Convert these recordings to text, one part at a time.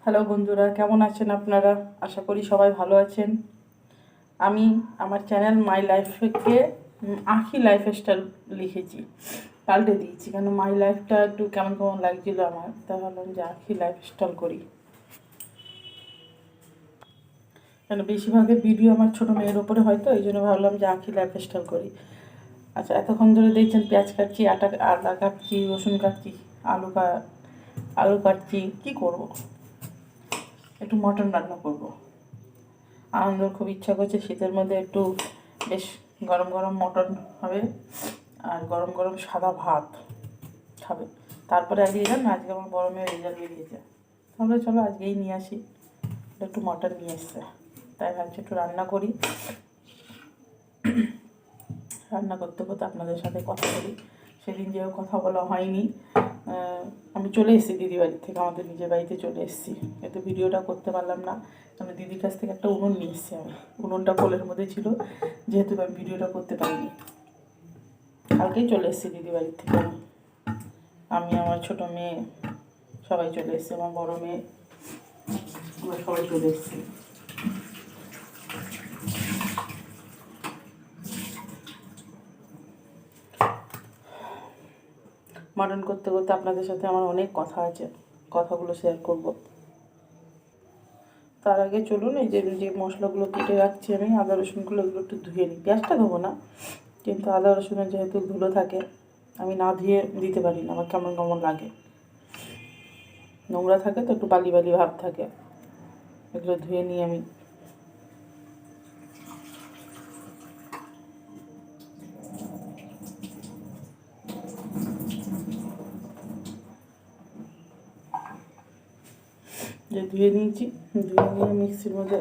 Hello বন্ধুরা, কেমন আছেন আপনারা? আশা করি সবাই ভালো আছেন। আমি আমার চ্যানেল মাই লাইফকে আঁখি লাইফস্টাইল লিখেছি, পাল্টে দিয়েছি, কেন মাই লাইফটা একটু কেমন কেমন লাগছিলো আমার, তাই ভাবলাম যে আঁখি লাইফস্টাইল করি। কেন বেশিরভাগের ভিডিও আমার ছোটো মেয়ের ওপরে হয়তো, এই জন্য ভাবলাম যে আঁখি লাইফস্টাইল করি। আচ্ছা, এতক্ষণ ধরে দেখছেন পেঁয়াজ কাটছি, আদা কাটছি, রসুন কাটছি, আলু কাটছি। কী করব? একটু মটন রান্না করব। আনন্দর খুব ইচ্ছা করছে শীতের মধ্যে একটু বেশ গরম গরম মটন হবে আর গরম গরম সাদা ভাত খাবে। তারপরে আজকে জান আজকে আমার বড় মেয়ের রেজাল্ট বেরিয়েছে, তাহলে চলো আজকেই নিয়ে আসি। একটু মটন নিয়ে এসছে, তাই ভাবছি একটু রান্না করি। রান্না করতে করতে আপনাদের সাথে কথা বলি। সেদিন যেও কথা বলা হয়নি, আমি চলে এসেছি দিদি বাড়ির থেকে, আমাদের নিজের বাড়িতে চলে এসেছি, কিন্তু ভিডিওটা করতে পারলাম না। আমি দিদির কাছ থেকে একটা উনুন নিয়ে এসেছি। আমি উনুনটা কোলের মধ্যে ছিল, যেহেতু আমি ভিডিওটা করতে পারিনি। কালকেই চলে এসেছি দিদি বাড়ির থেকে। আমি আমার ছোটো মেয়ে সবাই চলে এসেছি, আমার বড় মেয়ে, আমরা সবাই চলে এসেছি। মটন করতে করতে আপনাদের সাথে আমার অনেক কথা আছে, কথাগুলো শেয়ার করব। তার আগে চলুন এই যে যে মশলাগুলো কেটে রাখছি আমি, আদা রসুনগুলো এগুলো একটু ধুয়ে নিই। পেঁয়াজটা দেবো না, কিন্তু আদা রসুনের যেহেতু ধুলো থাকে, আমি না ধুয়ে দিতে পারি না, আমার কেমন কেমন লাগে। নোংরা থাকে তো, একটু বালি বালি ভাব থাকে, এগুলো ধুয়ে নিই আমি। যে ধুয়ে নিয়েছি, ধুয়ে নিয়ে মিক্সির মধ্যে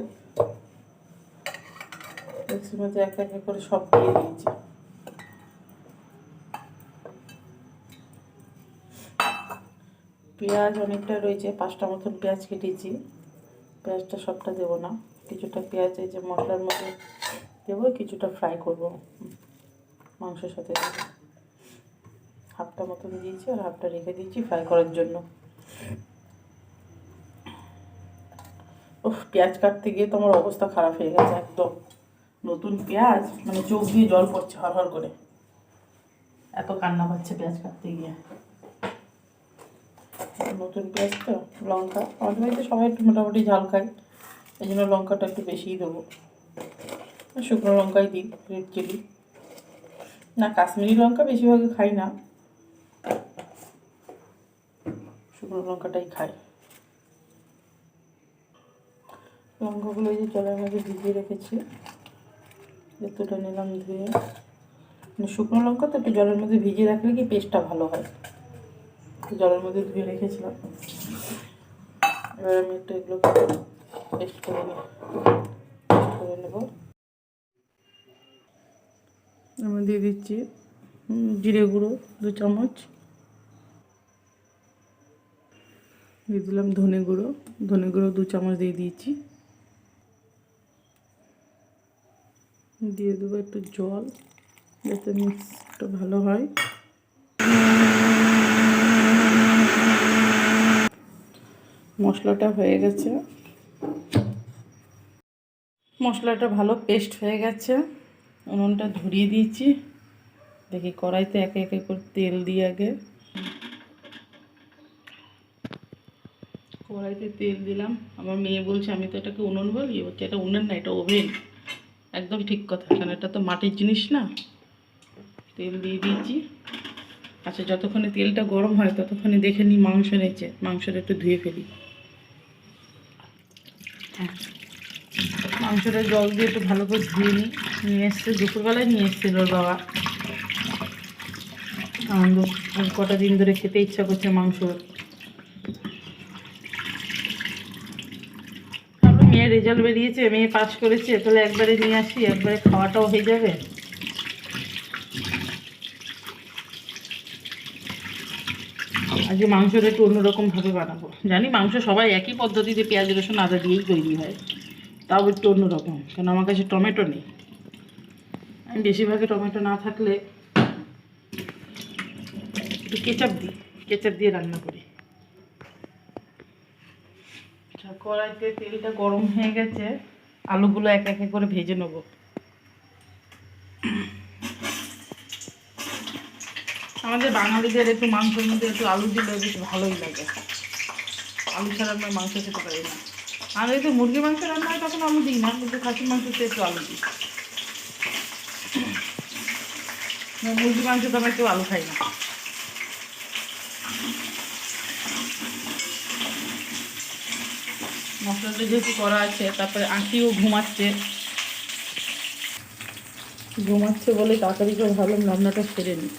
এক এক করে সব দিয়ে দিয়েছি। পেঁয়াজ অনেকটা রয়েছে, 5টা মতন পেঁয়াজ কেটেছি। পেঁয়াজটা সবটা দেবো না, কিছুটা পেঁয়াজ এই যে মশলার মধ্যে দেবো, কিছুটা ফ্রাই করব, মাংসের সাথে দেবো। হাফটা মতন দিয়েছি আর হাফটা রেখে দিয়েছি ফ্রাই করার জন্য। পেঁয়াজ কাটতে গিয়ে তো আমার অবস্থা খারাপ হয়ে গেছে একদম। নতুন পেঁয়াজ, মানে চোখ দিয়ে জল পড়ছে হরহর করে, এত কান্না পাচ্ছে পেঁয়াজ কাটতে গিয়ে। নতুন পেঁয়াজ তো। লঙ্কা, আমাদের বাড়িতে সবাই একটু মোটামুটি ঝাল খায়, এই জন্য লঙ্কাটা একটু বেশিই দেবো। শুকনো লঙ্কাই দিই, রেড চিলি না, কাশ্মীরি লঙ্কা বেশিরভাগই খাই না, শুকনো লঙ্কাটাই খাই। লঙ্কাগুলো এই যে জলের মধ্যে ভিজিয়ে রেখেছি, তুলে নিলাম ধুয়ে। শুকনো লঙ্কা তো একটু জলের মধ্যে ভিজিয়ে রাখলে কি পেস্টটা ভালো হয়, জলের মধ্যে ধুয়ে রেখেছিলাম। এবার আমি একটু এগুলোকে পেস্ট করে নেব। আমি দিয়ে দিচ্ছি জিরে গুঁড়ো 2 চামচ, দিয়ে দিলাম ধনে গুঁড়ো 2 চামচ দিয়ে দিয়েছি। দিয়ে দেবো একটু জল, যাতে মিক্সটা ভালো হয়। মশলাটা হয়ে গেছে, মশলাটা ভালো পেস্ট হয়ে গেছে। উনুনটা ধরিয়ে দিয়েছি, দেখি কড়াইতে একে একে করে তেল দিয়ে আগে কড়াইতে তেল দিলাম। আমার মেয়ে বলছে আমি তো এটাকে উনুন বলি, বলছে এটা উনুন না, এটা ওভেন। একদম ঠিক কথা, কারণ এটা তো মাটির জিনিস না। তেল দিয়ে দিয়েছি। আচ্ছা, যতক্ষণে তেলটা গরম হয় ততক্ষণে দেখে নিই মাংস নিচে, মাংসটা একটু ধুয়ে ফেলি। হ্যাঁ, মাংসটা জল দিয়ে একটু ভালো করে ধুয়ে নিয়ে এসছে, দুপুরবেলায় নিয়ে এসছিল ওর বাবা। আনন্দ কটা দিন ধরে খেতে ইচ্ছা করছে মাংস। মেয়ের রেজাল্ট বেরিয়েছে, মেয়ে পাস করেছে, তাহলে একবারে নিয়ে আসি, একবারে খাওয়াটাও হয়ে যাবে। আজকে মাংসটা একটু অন্যরকমভাবে বানাবো। জানি মাংস সবাই একই পদ্ধতিতে পেঁয়াজ রসুন আদা দিয়েই তৈরি হয়, তাও একটু অন্যরকম, কারণ আমার কাছে টমেটো নেই। আমি বেশিরভাগই টমেটো না থাকলে একটু কেচাপ দিই, কেচাপ দিয়ে রান্না করি। কড়াইতে তেলটা গরম হয়ে গেছে, আলুগুলো এক এক করে ভেজে নেব। আমাদের বাঙালিদের একটু মাংসের মধ্যে একটু আলু দিলে বেশ ভালোই লাগে। আলু ছাড়া আমরা মাংস খেতে পারি না। আর এই তো মুরগি মাংস রান্না হয় তখন আলু দিই না, কিন্তু খাসির মাংসতে একটু আলু দিই। মুরগি মাংস তো আমরা কেউ আলু খাই না। মশলাটা যেহেতু করা আছে, তারপরে আঁকিও ঘুমাচ্ছে বলে তাড়াতাড়ি করে ভাবলাম রান্নাটা সেরে নিই।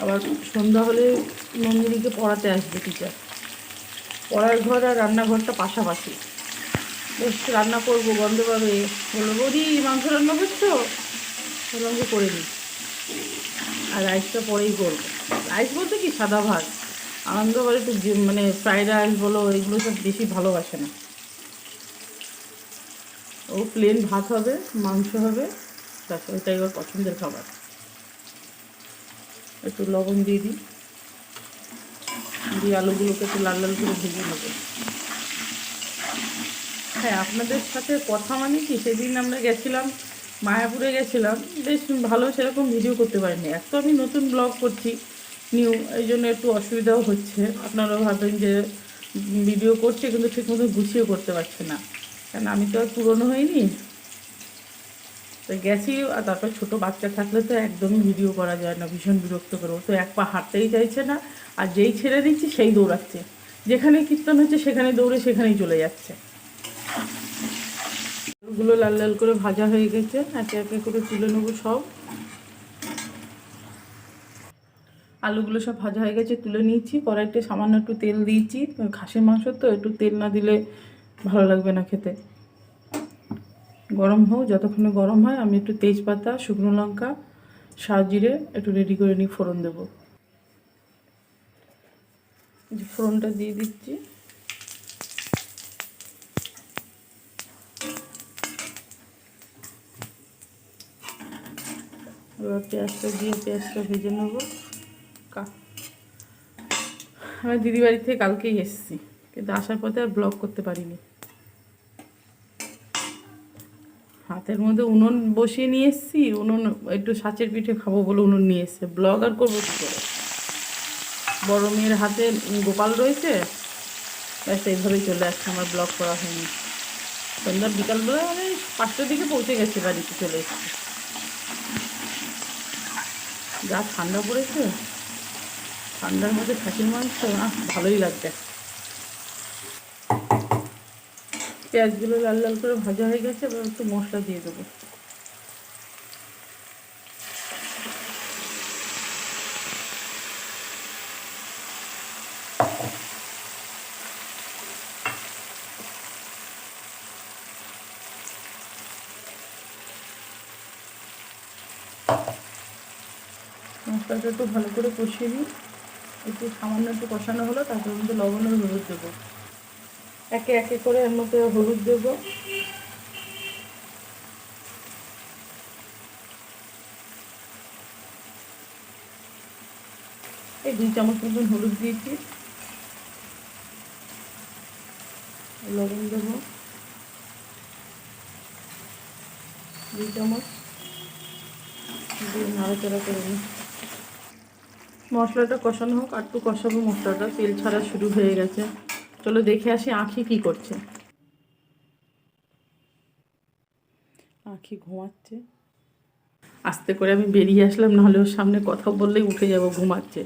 আবার সন্ধ্যা হলে নন্দিনীকে পড়াতে আসবে টিচার। পড়ার ঘর আর রান্নাঘরটা পাশাপাশি। বেশ রান্না করবো, গন্ধ পাবে, বলবো বৌদি মাংস রান্না করছো, বললাম যে করে নিই। আর রাইসটা পরেই করবো। রাইস বলতে কি সাদা ভাত। আনন্দ করে একটু মানে ফ্রাইড রাইস বলো, এগুলো সব বেশি ভালোবাসে না। ও প্লেন ভাত হবে, মাংস হবে, ব্যাস ওইটাই ওর পছন্দের খাবার। একটু লবণ দিয়ে দিই, দিয়ে আলুগুলোকে একটু লাল লাল করে ভেজে নেবো। হ্যাঁ, আপনাদের সাথে কথা মানে কি, সেদিন আমরা গেছিলাম মায়াপুরে গেছিলাম, বেশ ভালো সেরকম ভিডিও করতে পারিনি। এক তো আমি নতুন ব্লগ করছি নিউ, এই জন্য একটু অসুবিধাও হচ্ছে। আপনারাও ভাবেন যে ভিডিও করছে কিন্তু ঠিকমতো গুছিয়ে করতে পারছে না, কারণ আমি তো আর পুরনো হইনি। তো গেছি, আর তারপর ছোটো বাচ্চা থাকলে তো একদমই ভিডিও করা যায় না, ভীষণ বিরক্ত করে। ও তো এক পা হাঁটতেই চাইছে না, আর যেই ছেড়ে দিচ্ছি সেই দৌড়াচ্ছে। যেখানে কীর্তন হচ্ছে সেখানে দৌড়ে সেখানেই চলে যাচ্ছে। আলুগুলো লাল লাল করে ভাজা হয়ে গেছে, একে একে করে তুলে নেবো সব। আলুগুলো সব ভাজা হয়ে গেছে, তুলে নিয়েছি। কড়াইতে সামান্য একটু তেল দিয়েছি, খাসির মাংস তো একটু তেল না দিলে ভালো লাগবে না খেতে। গরম হোক, যতক্ষণে গরম হয় আমি একটু তেজপাতা, শুকনো লঙ্কা, জিরে একটু রেডি করে নিই, ফোড়ন দেবো। ফোড়নটা দিয়ে দিচ্ছি। এবার পেঁয়াজটা দিয়ে পেঁয়াজটা ভেজে নেবো। আমি দিদি বাড়ি থেকে কালকেই এসেছি, কিন্তু আসার পথে আর ব্লগ করতে পারিনি। হাতের মধ্যে উনুন বসিয়ে নিয়ে এসেছি, উনুন একটু সাঁচের পিঠে খাবো বলে উনুন নিয়ে এসছে। ব্লগ আর করবো কী করে, বড় মেয়ের হাতে গোপাল রয়েছে, ব্যাস এইভাবেই চলে আসছে, আমার ব্লগ করা হয়নি। সন্ধ্যা বিকালবেলা মানে 5টার দিকে পৌঁছে গেছে, বাড়িতে চলে এসেছি। যা ঠান্ডা পড়েছে, ঠান্ডার মধ্যে খাসির মাংস ভালোই লাগবে। পেঁয়াজগুলো লাল লাল করে ভাজা হয়ে গেছে, এবার একটু মশলা দিয়ে দেবো। মশলাটা একটু ভালো করে কষিয়ে নিই, একটু সামান্য একটু কষানো হলো, তারপর মধ্যে লবণ আর হলুদ দেবো। একে একে করে এর মধ্যে হলুদ দেবো, এই 2 চামচ মতন হলুদ দিয়েছি। লবণ দেবো 2 চামচ, দিয়ে নাড়াচাড়া করে নিই। মশলাটা কষানো হোক, আর একটু কষাবো মশলাটা, তেল ছাড়া শুরু হয়ে গেছে। চলো দেখে আসি আঁখি কি করছে। আঁখি ঘুমাচ্ছে। আস্তে করে আমি বেরিয়ে আসলাম, নাহলে ওর সামনে কথা বললেই উঠে যাব, ঘুমাচ্ছে।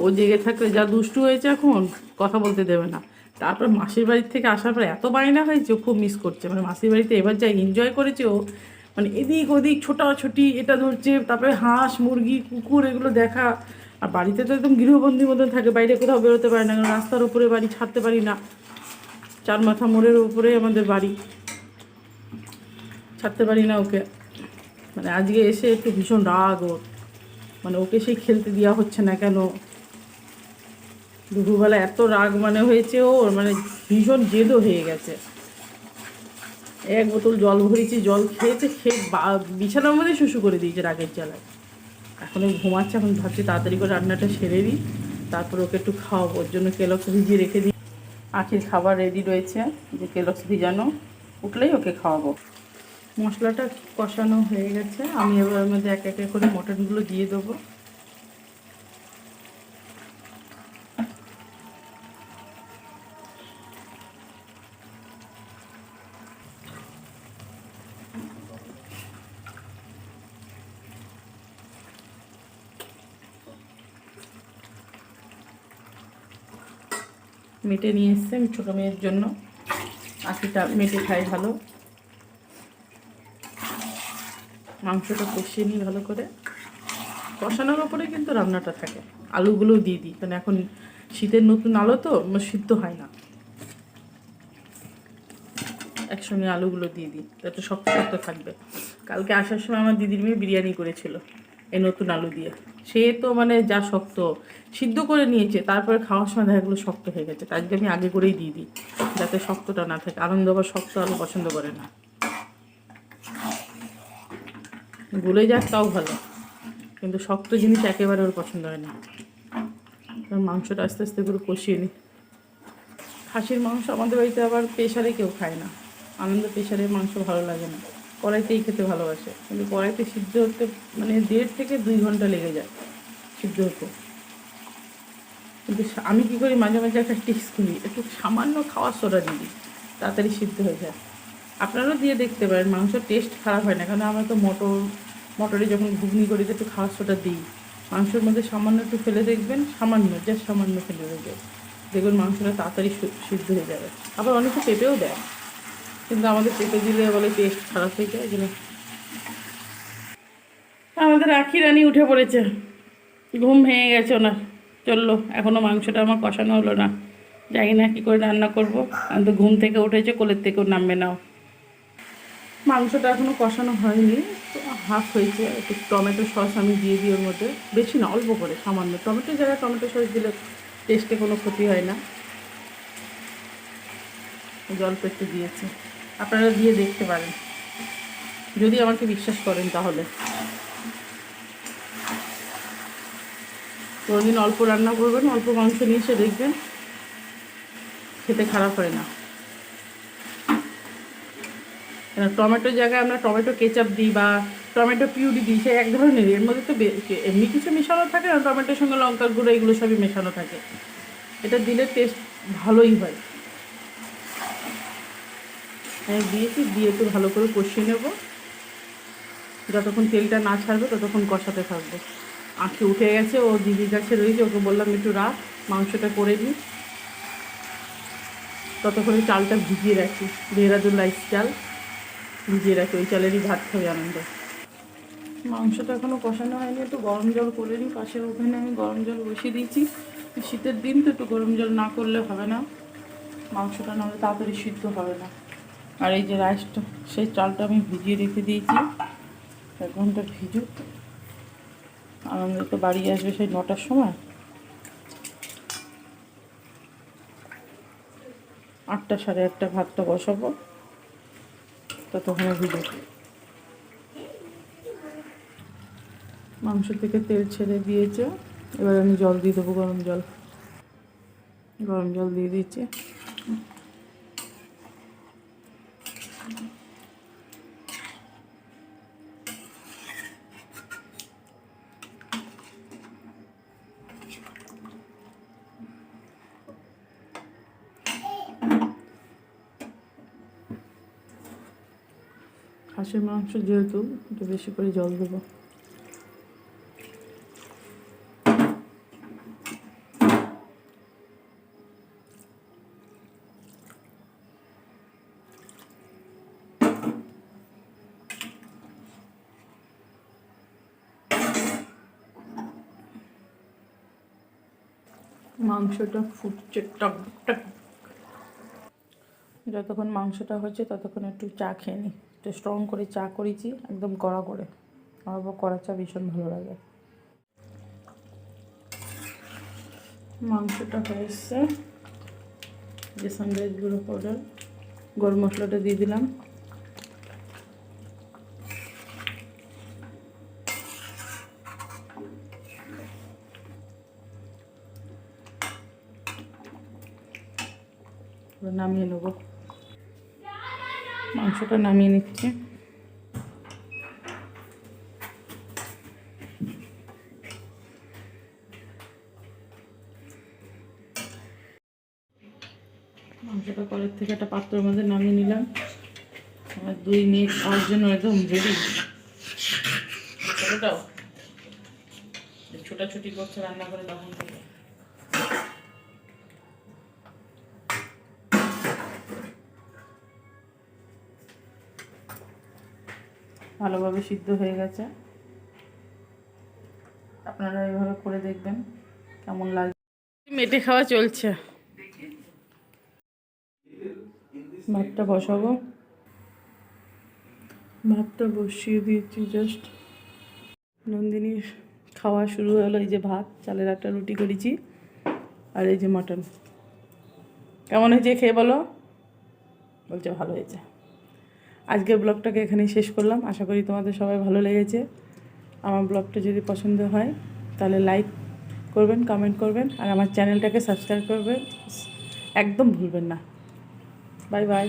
ও জেগে থাকলে যা দুষ্টু হয়েছে, এখন কথা বলতে দেবে না। তারপর মাসির বাড়ির থেকে আসার পর এত বায়না হয়েছে, ও খুব মিস করছে। মানে মাসির বাড়িতে এবার যা এনজয় করেছে ও, মানে এদিক ওদিক ছোটাছুটি, এটা ধরছে, তারপরে হাঁস মুরগি কুকুর এগুলো দেখা। আর বাড়িতে তো একদম গৃহবন্দীর মতন থাকে, বাইরে কোথাও বেরোতে পারে না, কারণ রাস্তার ওপরে বাড়ি, ছাড়তে পারি না। 4 মাথা মোড়ের উপরে আমাদের বাড়ি, ছাড়তে পারি না ওকে। মানে আজকে এসে একটু ভীষণ রাগ ওর, মানে ওকে সেই খেলতে দেওয়া হচ্ছে না কেন। দুপুরবেলা এত রাগ মানে হয়েছে ওর, মানে ভীষণ জেদও হয়ে গেছে। 1 বোতল জল ভরেছি, জল খেয়েছে, খেয়ে বিছানার মধ্যে শুশু করে দিয়েছে রাগের জ্বালায়। এখন ওই ঘুমাচ্ছে। এখন ভাবছি তাড়াতাড়ি করে রান্নাটা সেরে দিই, তারপর ওকে একটু খাওয়াবো। ওর জন্য কেলক্স ভিজিয়ে রেখে দিই। আখির খাবার রেডি রয়েছে, যে কেলক্স ভিজানো, উঠলেই ওকে খাওয়াবো। মশলাটা কষানো হয়ে গেছে, আমি এবার এর মধ্যে এক এক করে মটনগুলো দিয়ে দেবো। মেটে নিয়ে এসছে আমি ছোটো মেয়ের জন্য, আখিটা মেটে খাই ভালো। মাংসটা কষিয়ে নিই ভালো করে, কষানোর ওপরে কিন্তু রান্নাটা থাকে। আলুগুলোও দিয়ে দিই, কারণ এখন শীতের নতুন আলু তো সিদ্ধ হয় না, একসঙ্গে আলুগুলো দিয়ে দিই, একটু শক্ত শক্ত থাকবে। কালকে আসার সময় আমার দিদির মেয়ে বিরিয়ানি করেছিল এই নতুন আলু দিয়ে, সে তো মানে যা শক্ত, সিদ্ধ করে নিয়েছে, তারপরে খাওয়ার সময় দেখা গেলো শক্ত হয়ে গেছে। তাই আমি আগে করেই দিয়ে দিই, যাতে শক্তটা না থাকে। আনন্দ আবার শক্ত আলু পছন্দ করে না, গলে যাক তাও ভালো, কিন্তু শক্ত জিনিস একেবারে ওর পছন্দ হয় না। মাংসটা আস্তে আস্তে করে কষিয়ে নিই। খাসির মাংস আমাদের বাড়িতে আবার প্রেশারে কেউ খায় না, আনন্দ প্রেশারের মাংস ভালো লাগে না, কড়াইতেই খেতে ভালোবাসে। কিন্তু কড়াইতে সিদ্ধ হতে মানে 1.5 থেকে 2 ঘন্টা লেগে যায় সিদ্ধ হতে। কিন্তু আমি কী করি, মাঝে মাঝে একটা টিক্স করি, একটু সামান্য খাওয়ার সোডা দিয়ে দিই, তাড়াতাড়ি সিদ্ধ হয়ে যায়। আপনারাও দিয়ে দেখতে পারেন, মাংসের টেস্ট খারাপ হয় না। কারণ আমরা তো মটরে যখন ঘুগনি করি তো একটু খাওয়ার সোডা দিই, মাংসের মধ্যে সামান্য একটু ফেলে দেখবেন, সামান্য জাস্ট সামান্য ফেলে দেবেন, দেখবেন মাংসটা তাড়াতাড়ি সিদ্ধ হয়ে যাবে। আবার অনেকে পেঁপেও দেয়, কিন্তু আমাদের পেঁপে দিলে বলে টেস্ট খারাপ হয়ে যায়, এই জন্য। আমাদের আখি রানী উঠে পড়েছে, ঘুম ভেঙে গেছে ওনার, চললো। এখনও মাংসটা আমার কষানো হলো না, জানি না কী করে রান্না করবো। আমি তো ঘুম থেকে উঠেছে, কোলের থেকেও নামবে নাও। মাংসটা এখনও কষানো হয়নি, তো হাফ হয়েছে। একটু টমেটো সস আমি দিয়ে দিই ওর মধ্যে, বেশি না, অল্প করে, সামান্য। টমেটো জায়গায় টমেটো সস দিলে টেস্টে কোনো ক্ষতি হয় না। জল একটু দিয়েছি, আপনারা দিয়ে দেখতে পারেন যদি আমাকে বিশ্বাস করেন তাহলে। কোনোদিন অল্প রান্না করবেন, অল্প মাংস নিয়ে এসে দেখবেন খেতে খারাপ হয় না। টমেটোর জায়গায় আমরা টমেটো কেচাপ দিই বা টমেটো পিউরি দিই, সে এক ধরনেরই। এর মধ্যে তো এমনি কিছু মেশানো থাকে না, টমেটোর সঙ্গে লঙ্কার গুঁড়ো এগুলো সবই মেশানো থাকে। এটা দিলে টেস্ট ভালোই হয়। হ্যাঁ দিয়েছি, দিয়ে একটু ভালো করে কষিয়ে নেব, যতক্ষণ তেলটা না ছাড়বে ততক্ষণ কষাতে থাকবো। আঁখি উঠে গেছে, ও দিদির কাছে রয়েছে, ওকে বললাম একটু রাখ, মাংসটা করে নিই, ততক্ষণে চালটা ভিজিয়ে রাখি। দেহরাদুন রাইস চাল ভিজিয়ে রাখি, ওই চালেরই ভাত খাবে আনন্দ। মাংসটা এখনও কষানো হয়নি, একটু গরম জল করে নিই। পাশের ওখানে আমি গরম জল বসিয়ে দিয়েছি, শীতের দিন তো একটু গরম জল না করলে হবে না, মাংসটা নাহলে তাড়াতাড়ি সিদ্ধ হবে না। আর এই যে রাইসটা, সেই চালটা আমি ভিজিয়ে রেখে দিয়েছি, 1 ঘন্টা ভিজুক। আনন্দ তো বাড়ি আসবে সেই 9টার সময়, 8টা সাড়ে 8টা ভাতটা বসাবো, ততক্ষণে ভিজুক। মাংস থেকে তেল ছেড়ে দিয়েছে, এবার আমি জল দিয়ে দেবো, গরম জল। গরম জল দিয়ে দিচ্ছি। খাসির মাংস যেহেতু একটু বেশি করে জল দেবো। মাংসটা ফুটছে টক টক। যতক্ষণ মাংসটা হচ্ছে ততক্ষণ একটু চা খেয়ে নিই। একটু স্ট্রং করে চা করেছি, একদম কড়া করে। আমার কড়া চা ভীষণ ভালো লাগে। মাংসটা হয়ে এসছে, যে সানরাইজ গুঁড়ো পাউডার, গরম মশলাটা দিয়ে দিলাম। এবার নামিয়ে নেব। মাংসটা নামিয়ে নিচ্ছি। মাংসটা কলের থেকে একটা পাত্রের মধ্যে নামিয়ে নিলাম। আমার 2 মিনিট খাওয়ার জন্য একদম রেডি। ছোটোটাও ছোটাছুটি করছে রান্না করে তখন থেকে। ভালোভাবে সিদ্ধ হয়ে গেছে। আপনারা এইভাবে করে দেখবেন কেমন লাগে। মেটে খাওয়া চলছে। ভাতটা বসাবো। ভাতটা বসিয়ে দিয়েছি জাস্ট। নন্দিনীর খাওয়া শুরু হলো। এই যে ভাত, চালের একটা রুটি করেছি, আর এই যে মাটন। কেমন হয়েছে খেয়ে বলো? বলছে ভালো হয়েছে। আজকের ব্লগটাকে এখানেই শেষ করলাম। আশা করি তোমাদের সবাই ভালো লেগেছে। আমার ব্লগটা যদি পছন্দ হয় তাহলে লাইক করবেন, কমেন্ট করবেন, আর আমার চ্যানেলটাকে সাবস্ক্রাইব করবেন একদম ভুলবেন না। Bye bye.